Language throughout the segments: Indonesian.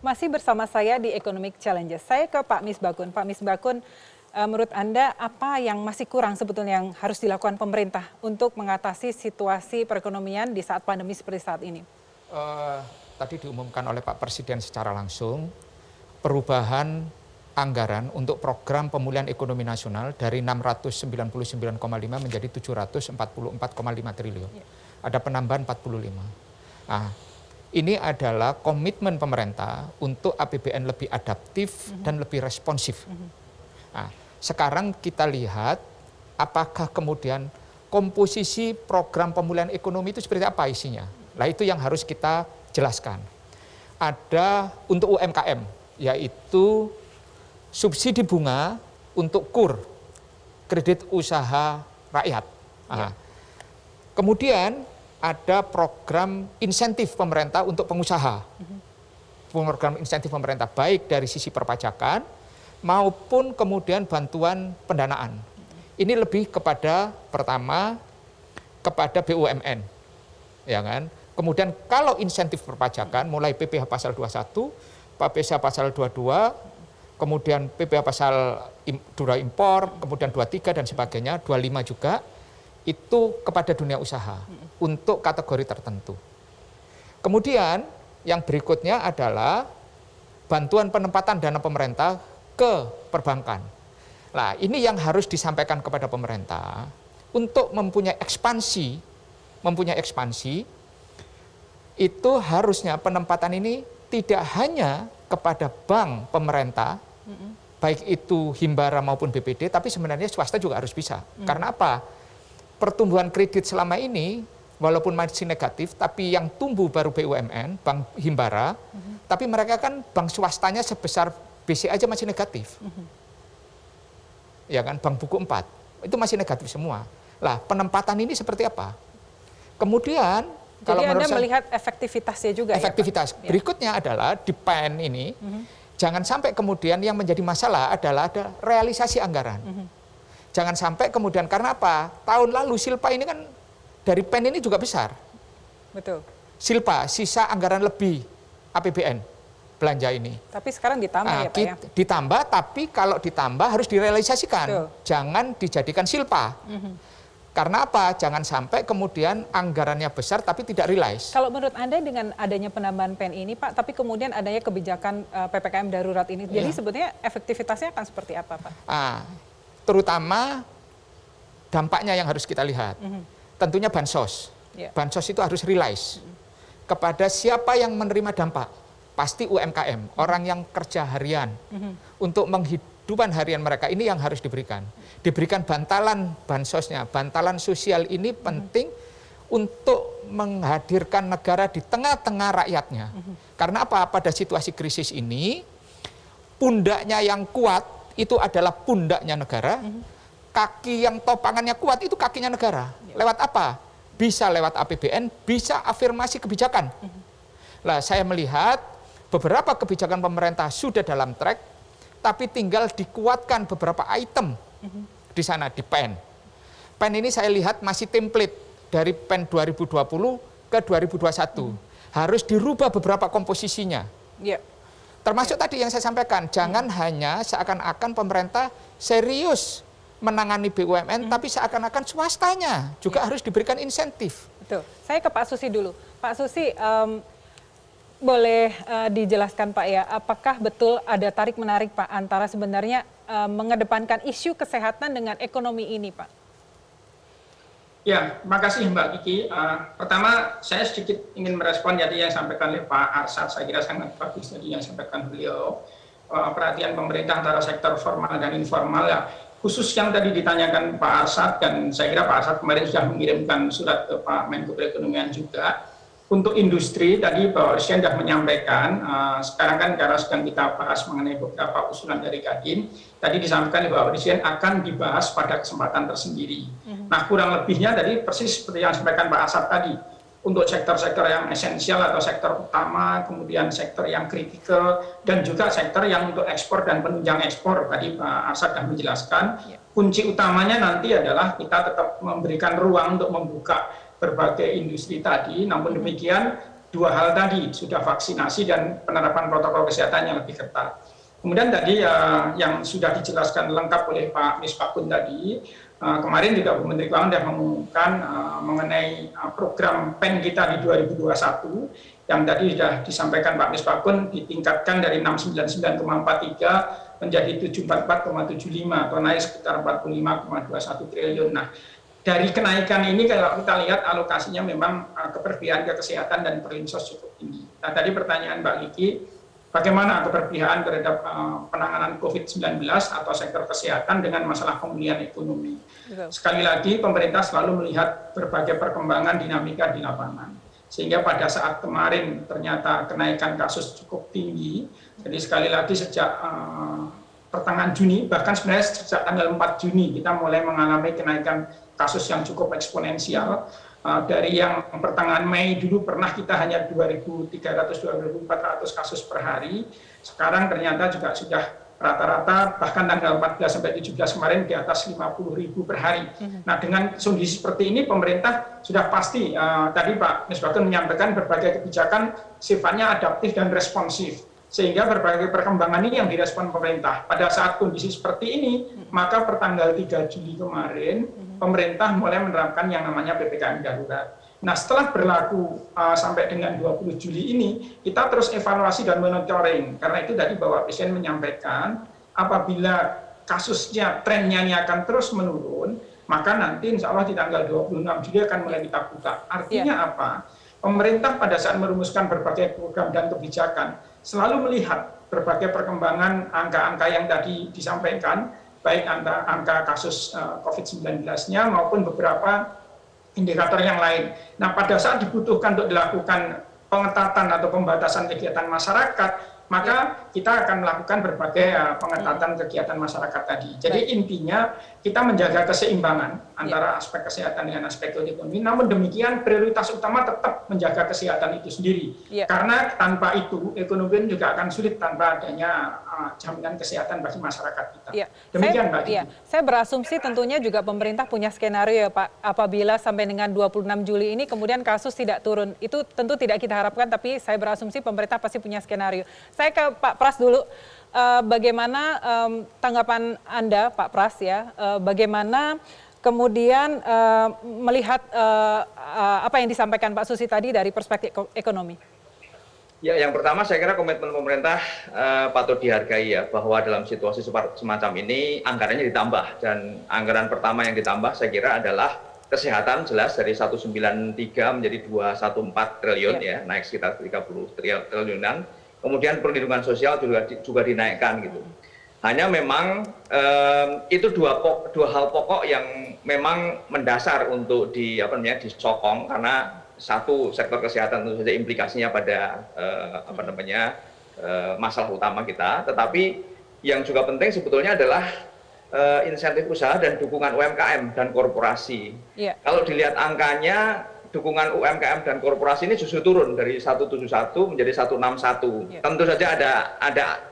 Masih bersama saya di Economic Challenges. Saya ke Pak Misbakun. Pak Misbakun, menurut Anda apa yang masih kurang sebetulnya yang harus dilakukan pemerintah untuk mengatasi situasi perekonomian di saat pandemi seperti saat ini? Tadi diumumkan oleh Pak Presiden secara langsung, perubahan anggaran untuk program pemulihan ekonomi nasional dari 699,5 menjadi 744,5 triliun. Ada penambahan 45. Nah, ini adalah komitmen pemerintah untuk APBN lebih adaptif dan lebih responsif. Nah, sekarang kita lihat apakah kemudian komposisi program pemulihan ekonomi itu seperti apa isinya. Nah, itu yang harus kita jelaskan. Ada untuk UMKM, yaitu subsidi bunga untuk KUR, kredit usaha rakyat. Nah, kemudian ada program insentif pemerintah untuk pengusaha. Program insentif pemerintah baik dari sisi perpajakan maupun kemudian bantuan pendanaan. Ini lebih kepada pertama kepada BUMN. Ya kan? Kemudian kalau insentif perpajakan mulai PPh pasal 21, PPh pasal 22, kemudian PPh pasal dura impor, kemudian 23 dan sebagainya, 25 juga, itu kepada dunia usaha untuk kategori tertentu. Kemudian yang berikutnya adalah bantuan penempatan dana pemerintah ke perbankan. Nah, ini yang harus disampaikan kepada pemerintah untuk mempunyai ekspansi itu harusnya penempatan ini tidak hanya kepada bank pemerintah, baik itu Himbara maupun BPD, tapi sebenarnya swasta juga harus bisa. Karena apa? Pertumbuhan kredit selama ini, walaupun masih negatif, tapi yang tumbuh baru BUMN, Bank Himbara, tapi mereka kan bank swastanya sebesar BC aja masih negatif. Ya kan, Bank Buku 4, itu masih negatif semua. Lah, penempatan ini seperti apa? Kemudian, kalau Anda melihat efektivitasnya juga efektivitas. Ya, Pak? Berikutnya adalah di PEN ini, jangan sampai kemudian yang menjadi masalah adalah ada realisasi anggaran. Jangan sampai kemudian, karena apa? Tahun lalu Silpa ini kan dari PEN ini juga besar. Betul. Silpa, sisa anggaran lebih APBN belanja ini. Tapi sekarang ditambah ya Pak ya? Ditambah, tapi kalau ditambah harus direalisasikan. Betul. Jangan dijadikan Silpa. Karena apa? Jangan sampai kemudian anggarannya besar tapi tidak realize. Kalau menurut Anda dengan adanya penambahan PEN ini Pak, tapi kemudian adanya kebijakan PPKM darurat ini, jadi sebetulnya efektivitasnya akan seperti apa Pak? Terutama dampaknya yang harus kita lihat. Tentunya bansos. Bansos itu harus realize kepada siapa yang menerima dampak. Pasti UMKM, orang yang kerja harian. Untuk menghidupan harian mereka, ini yang harus diberikan. Diberikan bantalan bansosnya, bantalan sosial ini penting untuk menghadirkan negara di tengah-tengah rakyatnya. Karena apa? Pada situasi krisis ini, pundaknya yang kuat itu adalah pundaknya negara, kaki yang topangannya kuat itu kakinya negara. Lewat apa? Bisa lewat APBN, bisa afirmasi kebijakan. Nah, saya melihat beberapa kebijakan pemerintah sudah dalam track, tapi tinggal dikuatkan beberapa item di sana, di PEN. PEN ini saya lihat masih template dari PEN 2020 ke 2021. Harus dirubah beberapa komposisinya. Termasuk tadi yang saya sampaikan, jangan hanya seakan-akan pemerintah serius menangani BUMN, tapi seakan-akan swastanya juga harus diberikan insentif. Betul. Saya ke Pak Susi dulu. Pak Susi, boleh dijelaskan Pak ya, apakah betul ada tarik-menarik Pak antara sebenarnya mengedepankan isu kesehatan dengan ekonomi ini Pak? Ya, terima kasih Mbak Kiki. Pertama, saya sedikit ingin merespon jadi yang disampaikan oleh Pak Arsyad, saya kira sangat bagus tadi yang disampaikan beliau. Perhatian pemerintah antara sektor formal dan informal ya. Khusus yang tadi ditanyakan Pak Arsyad, dan saya kira Pak Arsyad kemarin sudah mengirimkan surat ke Pak Menko Perekonomian juga. Untuk industri, tadi Pak Presiden sudah menyampaikan, sekarang kan karena sedang kita bahas mengenai beberapa usulan dari Kadin, tadi disampaikan Pak Presiden akan dibahas pada kesempatan tersendiri. Nah, kurang lebihnya tadi persis seperti yang disampaikan Pak Arsyad tadi, untuk sektor-sektor yang esensial atau sektor utama, kemudian sektor yang kritikal, dan juga sektor yang untuk ekspor dan penunjang ekspor, tadi Pak Arsyad sudah menjelaskan, kunci utamanya nanti adalah kita tetap memberikan ruang untuk membuka berbagai industri tadi, namun demikian dua hal tadi, sudah vaksinasi dan penerapan protokol kesehatan yang lebih ketat. Kemudian tadi yang sudah dijelaskan lengkap oleh Pak Misbakun tadi, kemarin juga Bu Menteri Keuangan sudah mengumumkan mengenai program PEN kita di 2021 yang tadi sudah disampaikan Pak Misbakun ditingkatkan dari 699,43 menjadi 744,75 atau naik sekitar 45,21 triliun. Nah, dari kenaikan ini kalau kita lihat alokasinya memang keberpihakan ke kesehatan dan perlinsos cukup tinggi. Nah, tadi pertanyaan Mbak Kiki, bagaimana keberpihakan terhadap penanganan COVID-19 atau sektor kesehatan dengan masalah pemulihan ekonomi. Sekali lagi, pemerintah selalu melihat berbagai perkembangan dinamika di lapangan. Sehingga pada saat kemarin ternyata kenaikan kasus cukup tinggi, jadi sekali lagi sejak pertengahan Juni, bahkan sebenarnya sejak tanggal 4 Juni kita mulai mengalami kenaikan kasus yang cukup eksponensial. Dari yang pertengahan Mei dulu pernah kita hanya 2.300-2.400 kasus per hari, sekarang ternyata juga sudah rata-rata bahkan tanggal 14 sampai 17 kemarin di atas 50.000 per hari. Nah, dengan kondisi seperti ini pemerintah sudah pasti tadi Pak Misbakun menyampaikan berbagai kebijakan sifatnya adaptif dan responsif. Sehingga berbagai perkembangan ini yang direspon pemerintah. Pada saat kondisi seperti ini, maka pertanggal 3 Juli kemarin, pemerintah mulai menerapkan yang namanya PPKM darurat. Nah, setelah berlaku sampai dengan 20 Juli ini, kita terus evaluasi dan monitoring. Karena itu tadi Bapak Presiden menyampaikan, apabila kasusnya, trennya ini akan terus menurun, maka nanti insya Allah di tanggal 26 Juli akan mulai kita buka. Artinya apa? Pemerintah pada saat merumuskan berbagai program dan kebijakan, selalu melihat berbagai perkembangan angka-angka yang tadi disampaikan, baik angka kasus COVID-19-nya maupun beberapa indikator yang lain. Nah, pada saat dibutuhkan untuk dilakukan pengetatan atau pembatasan kegiatan masyarakat, maka kita akan melakukan berbagai pengetatan kegiatan masyarakat tadi. Jadi intinya kita menjaga keseimbangan antara aspek kesehatan dengan aspek ekonomi, namun demikian prioritas utama tetap menjaga kesehatan itu sendiri. Karena tanpa itu ekonomi juga akan sulit tanpa adanya jaminan kesehatan bagi masyarakat kita. Demikian Mbak Kiki. Saya berasumsi tentunya juga pemerintah punya skenario ya Pak, apabila sampai dengan 26 Juli ini kemudian kasus tidak turun. Itu tentu tidak kita harapkan, tapi saya berasumsi pemerintah pasti punya skenario. Saya ke Pak Pras dulu, bagaimana tanggapan Anda Pak Pras ya, bagaimana kemudian melihat apa yang disampaikan Pak Susi tadi dari perspektif ekonomi? Ya, yang pertama saya kira komitmen pemerintah patut dihargai ya, bahwa dalam situasi semacam ini anggarannya ditambah, dan anggaran pertama yang ditambah saya kira adalah kesehatan, jelas dari 193 menjadi 214 triliun ya, naik sekitar 30 triliunan. Kemudian perlindungan sosial juga dinaikkan gitu. Hanya memang itu dua hal pokok yang memang mendasar untuk disokong, karena satu, sektor kesehatan tentu saja implikasinya pada masalah utama kita, tetapi yang juga penting sebetulnya adalah insentif usaha dan dukungan UMKM dan korporasi. Kalau dilihat angkanya, dukungan UMKM dan korporasi ini justru turun dari 171 menjadi 161. Tentu saja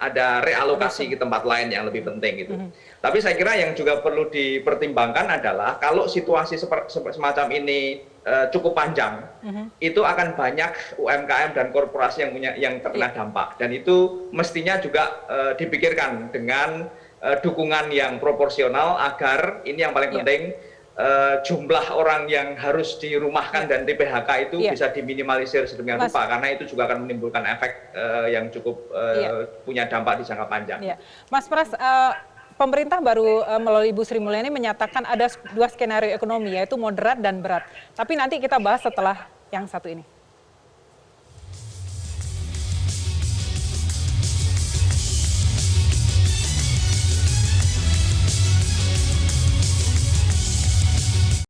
ada realokasi ke tempat lain yang lebih penting gitu. Tapi saya kira yang juga perlu dipertimbangkan adalah kalau situasi semacam ini cukup panjang, itu akan banyak UMKM dan korporasi yang terkena dampak, dan itu mestinya juga dipikirkan dengan dukungan yang proporsional agar ini yang paling penting, jumlah orang yang harus dirumahkan dan di PHK itu bisa diminimalisir sedemikian rupa, karena itu juga akan menimbulkan efek yang cukup punya dampak di jangka panjang. Mas Pras, pemerintah baru melalui Ibu Sri Mulyani menyatakan ada 2 skenario ekonomi, yaitu moderat dan berat. Tapi nanti kita bahas setelah yang satu ini.